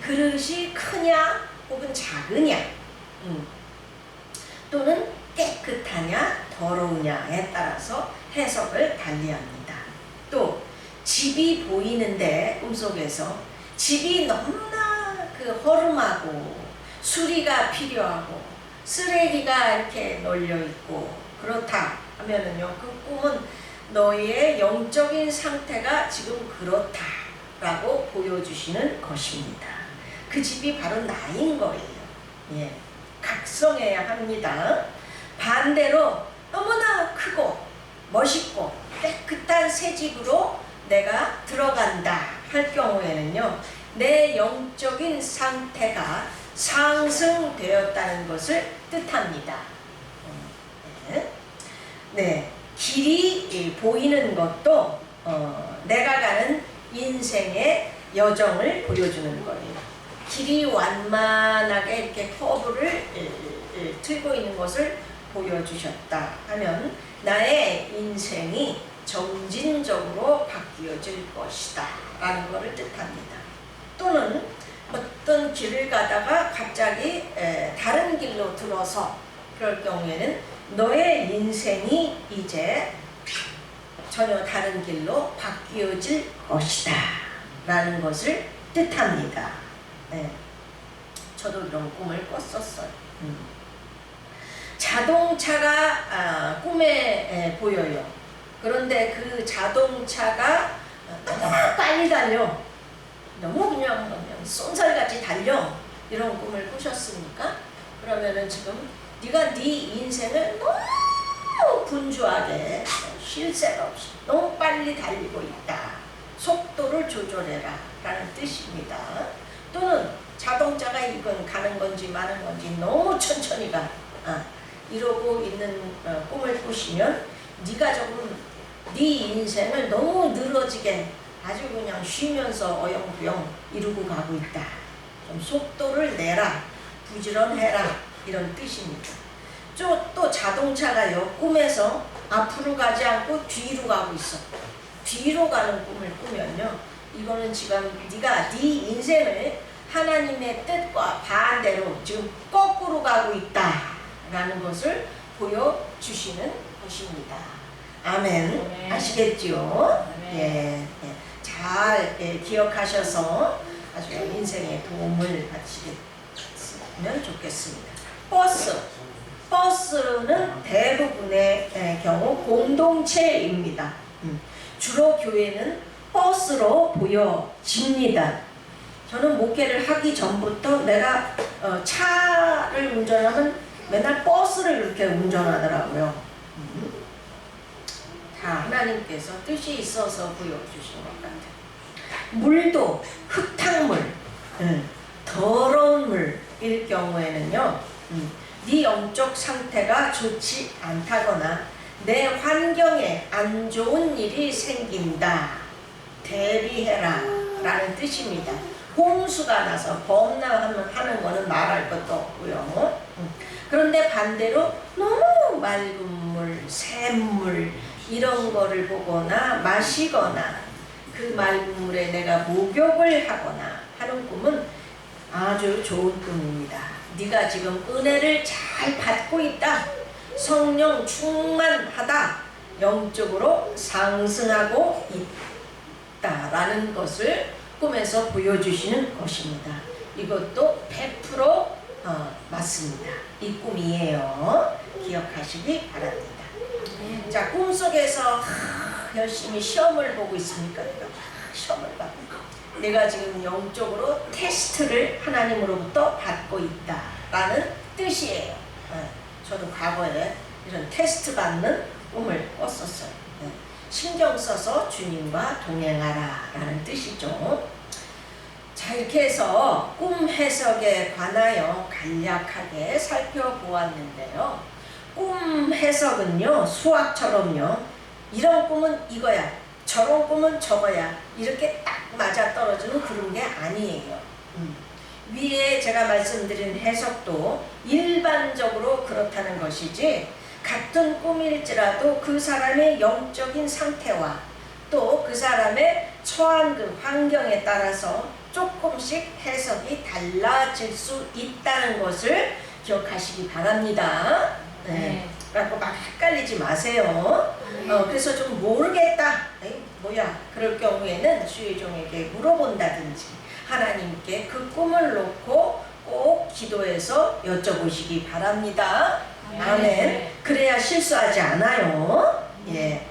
그릇이 크냐 혹은 작으냐, 또는 깨끗하냐 더러우냐에 따라서 해석을 달리합니다. 또 집이 보이는데 꿈속에서 집이 너무나 허름하고 수리가 필요하고 쓰레기가 이렇게 널려 있고 그렇다 하면은요, 그 꿈은 너의 영적인 상태가 지금 그렇다라고 보여주시는 것입니다. 그 집이 바로 나인 거예요. 예, 각성해야 합니다. 반대로 너무나 크고 멋있고 깨끗한 새 집으로 내가 들어간다 할 경우에는요, 내 영적인 상태가 상승되었다는 것을 뜻합니다. 네, 길이 보이는 것도 내가 가는 인생의 여정을 보여주는 거예요. 길이 완만하게 이렇게 커브를 틀고 있는 것을 보여주셨다 하면 나의 인생이 점진적으로 바뀌어질 것이다 라는 것을 뜻합니다. 또는 어떤 길을 가다가 갑자기 다른 길로 들어서 그럴 경우에는 너의 인생이 이제 전혀 다른 길로 바뀌어질 것이다 라는 것을 뜻합니다. 네, 저도 이런 꿈을 꿨었어요. 자동차가 꿈에 보여요. 그런데 그 자동차가 너무 빨리 달려, 너무 그냥 쏜살같이 달려, 이런 꿈을 꾸셨습니까? 그러면은 지금 네가 네 인생을 너무 분주하게 쉴 새가 없이 너무 빨리 달리고 있다, 속도를 조절해라 라는 뜻입니다. 또는 자동차가 이건 가는 건지 마는 건지 너무 천천히 가, 이러고 있는 꿈을 꾸시면 네가 조금 네 인생을 너무 늘어지게 아주 그냥 쉬면서 어영부영 이루고 가고 있다, 좀 속도를 내라, 부지런해라, 이런 뜻입니다. 또 자동차가요, 꿈에서 앞으로 가지 않고 뒤로 가고 있어. 뒤로 가는 꿈을 꾸면요, 이거는 지금 네가 네 인생을 하나님의 뜻과 반대로 지금 거꾸로 가고 있다라는 것을 보여주시는 것입니다. 아멘. 아시겠죠? 예. 잘 기억하셔서 아주 인생에 도움을 받으시면 좋겠습니다. 버스는 대부분의 경우 공동체입니다. 주로 교회는 버스로 보여집니다. 저는 목회를 하기 전부터 내가 차를 운전하면 맨날 버스를 이렇게 운전하더라고요. 다 하나님께서 뜻이 있어서 보여주신 것 같아요. 물도 흙탕물, 더러운 물일 경우에는요, 네 영적 상태가 좋지 않다거나 내 환경에 안 좋은 일이 생긴다, 대비해라 라는 뜻입니다. 홍수가 나서 범람하는 거는 말할 것도 없고요. 그런데 반대로 너무 맑은 물, 샘물 이런 거를 보거나 마시거나 그 맑은 물에 내가 목욕을 하거나 하는 꿈은 아주 좋은 꿈입니다. 네가 지금 은혜를 잘 받고 있다, 성령 충만하다, 영적으로 상승하고 있다라는 것을 꿈에서 보여주시는 것입니다. 이것도 100% 맞습니다. 이 꿈이에요. 기억하시기 바랍니다. 자, 꿈속에서 열심히 시험을 보고 있습니까? 시험을 받고 내가 지금 영적으로 테스트를 하나님으로부터 받고 있다라는 뜻이에요. 저도 과거에 이런 테스트 받는 꿈을 꿨었어요. 신경 써서 주님과 동행하라 라는 뜻이죠. 자, 이렇게 해서 꿈 해석에 관하여 간략하게 살펴보았는데요. 꿈 해석은요, 수학처럼요, 이런 꿈은 이거야, 저런 꿈은 저거야, 이렇게 딱 맞아떨어지는 그런 게 아니에요. 위에 제가 말씀드린 해석도 일반적으로 그렇다는 것이지, 같은 꿈일지라도 그 사람의 영적인 상태와 또 그 사람의 처한 그 환경에 따라서 조금씩 해석이 달라질 수 있다는 것을 기억하시기 바랍니다. 네. 라고 막 헷갈리지 마세요. 그래서 좀 모르겠다, 에이, 뭐야, 그럴 경우에는 주의종에게 물어본다든지 하나님께 그 꿈을 놓고 꼭 기도해서 여쭤보시기 바랍니다. 아멘. 그래야 실수하지 않아요. 예.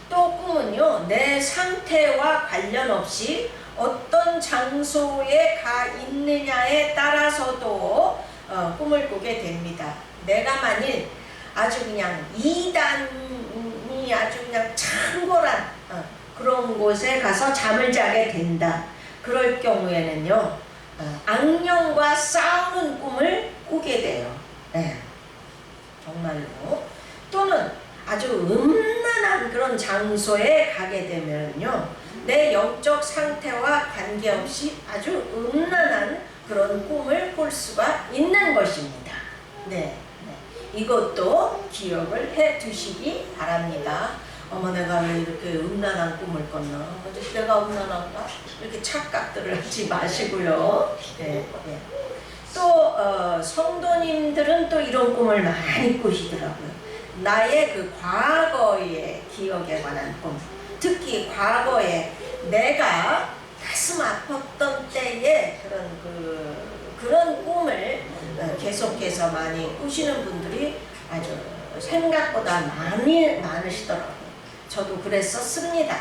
또 꿈은요, 내 상태와 관련 없이 어떤 장소에 가 있느냐에 따라서도 꿈을 꾸게 됩니다. 내가 만일 아주 그냥 이단이 아주 그냥 창궐한 그런 곳에 가서 잠을 자게 된다. 그럴 경우에는요, 악령과 싸우는 꿈을 꾸게 돼요. 네. 정말로. 또는 아주 음란한 그런 장소에 가게 되면요, 내 영적 상태와 관계없이 아주 음란한 그런 꿈을 꿀 수가 있는 것입니다. 네. 이것도 기억을 해 두시기 바랍니다. 어머, 내가 왜 이렇게 음란한 꿈을 꿨나? 내가 음란한가? 이렇게 착각들을 하지 마시고요. 네. 또 성도님들은 또 이런 꿈을 많이 꾸시더라고요. 나의 그 과거의 기억에 관한 꿈, 특히 과거에 내가 가슴 아팠던 때에 그런 꿈을 계속해서 많이 꾸시는 분들이 아주 생각보다 많으시더라고요. 저도 그랬었습니다.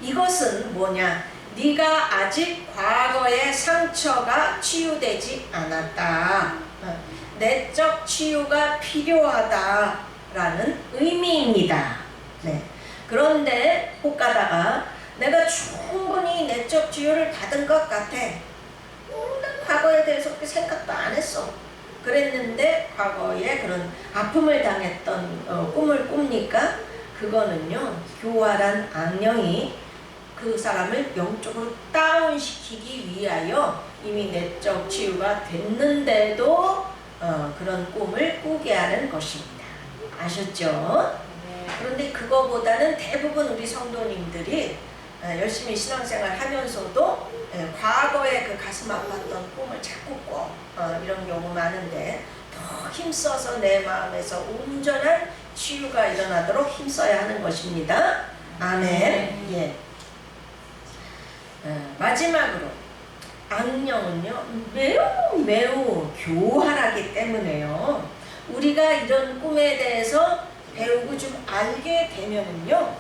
이것은 뭐냐? 네가 아직 과거의 상처가 치유되지 않았다, 내적 치유가 필요하다라는 의미입니다. 네. 그런데 혹 가다가 내가 충분히 내적 치유를 받은 것 같아, 과거에 대해서 그렇게 생각도 안 했어, 그랬는데 과거에 그런 아픔을 당했던 꿈을 꿉니까? 그거는요, 교활한 악령이 그 사람을 영적으로 다운시키기 위하여 이미 내적 치유가 됐는데도 그런 꿈을 꾸게 하는 것입니다. 아셨죠? 그런데 그거보다는 대부분 우리 성도님들이 열심히 신앙생활 하면서도 과거에 그 가슴 아팠던 꿈을 자꾸 꿔 이런 경우 많은데 더 힘써서 내 마음에서 온전한 치유가 일어나도록 힘써야 하는 것입니다. 아멘. 예. 마지막으로 악령은요 매우 교활하기 때문에요. 우리가 이런 꿈에 대해서 배우고 좀 알게 되면은요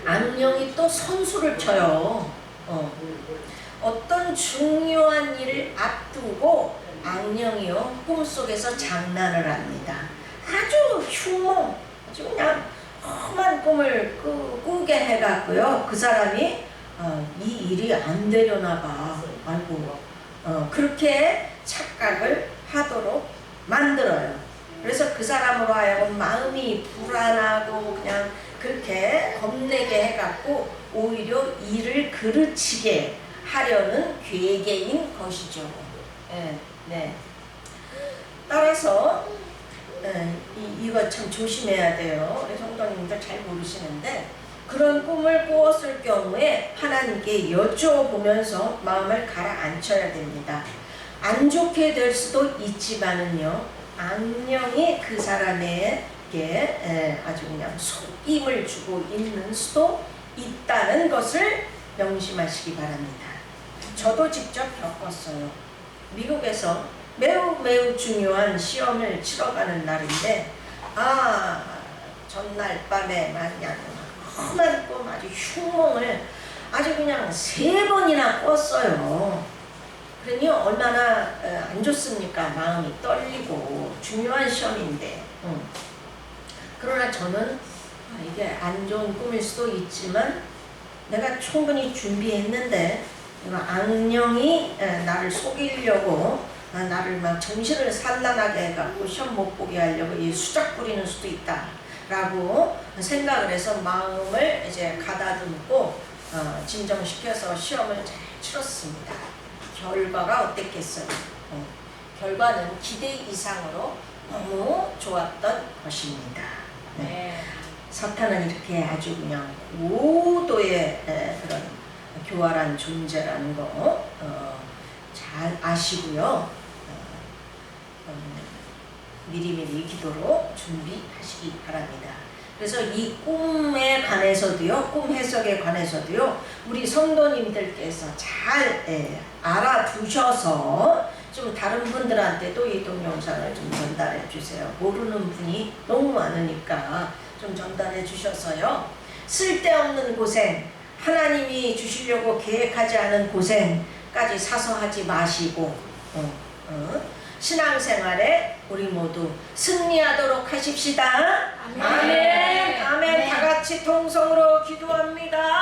악령이 또 선수를 쳐요. 어떤 중요한 일을 앞두고 악령이요 꿈속에서 장난을 합니다. 아주 흉몽, 아주 그냥 험한 꿈을 꾸게 해갖고요 그 사람이 이 일이 안 되려나 봐. 아이고 그렇게 착각을 하도록 만들어요. 그래서 그 사람으로 하여금 마음이 불안하고 그냥 그렇게 겁내게 해갖고 오히려 일을 그르치게 하려는 계획인 것이죠. 네. 따라서 이거 참 조심해야 돼요. 우리 성도님들 잘 모르시는데 그런 꿈을 꾸었을 경우에 하나님께 여쭤보면서 마음을 가라앉혀야 됩니다. 안 좋게 될 수도 있지만은요 악령이 그 사람에게 아주 그냥 속임을 주고 있는 수도 있다는 것을 명심하시기 바랍니다. 저도 직접 겪었어요. 미국에서 매우 중요한 시험을 치러가는 날인데 전날 밤에 만약 험한 꿈 아주 흉몽을 아주 그냥 3번이나 꿨어요. 그러니 얼마나 안 좋습니까? 마음이 떨리고 중요한 시험인데 그러나 저는 이게 안 좋은 꿈일 수도 있지만 내가 충분히 준비했는데 악령이 나를 속이려고 나를 막 정신을 산란하게 해갖고 시험 못 보게 하려고 수작 부리는 수도 있다 라고 생각을 해서 마음을 이제 가다듬고 진정시켜서 시험을 잘 치렀습니다. 결과가 어땠겠어요? 결과는 기대 이상으로 너무 좋았던 것입니다. 네. 사탄은 이렇게 아주 그냥 고도의 그런 교활한 존재라는 거 잘 아시고요. 미리미리 기도로 준비하시기 바랍니다. 그래서 이 꿈에 관해서도요, 꿈 해석에 관해서도요, 우리 성도님들께서 잘 알아두셔서 좀 다른 분들한테도 이 동영상을 좀 전달해 주세요. 모르는 분이 너무 많으니까 좀 전달해 주셔서요. 쓸데없는 고생, 하나님이 주시려고 계획하지 않은 고생까지 사서 하지 마시고 신앙생활에 우리 모두 승리하도록 하십시다. 아멘. 다 같이 통성으로 기도합니다.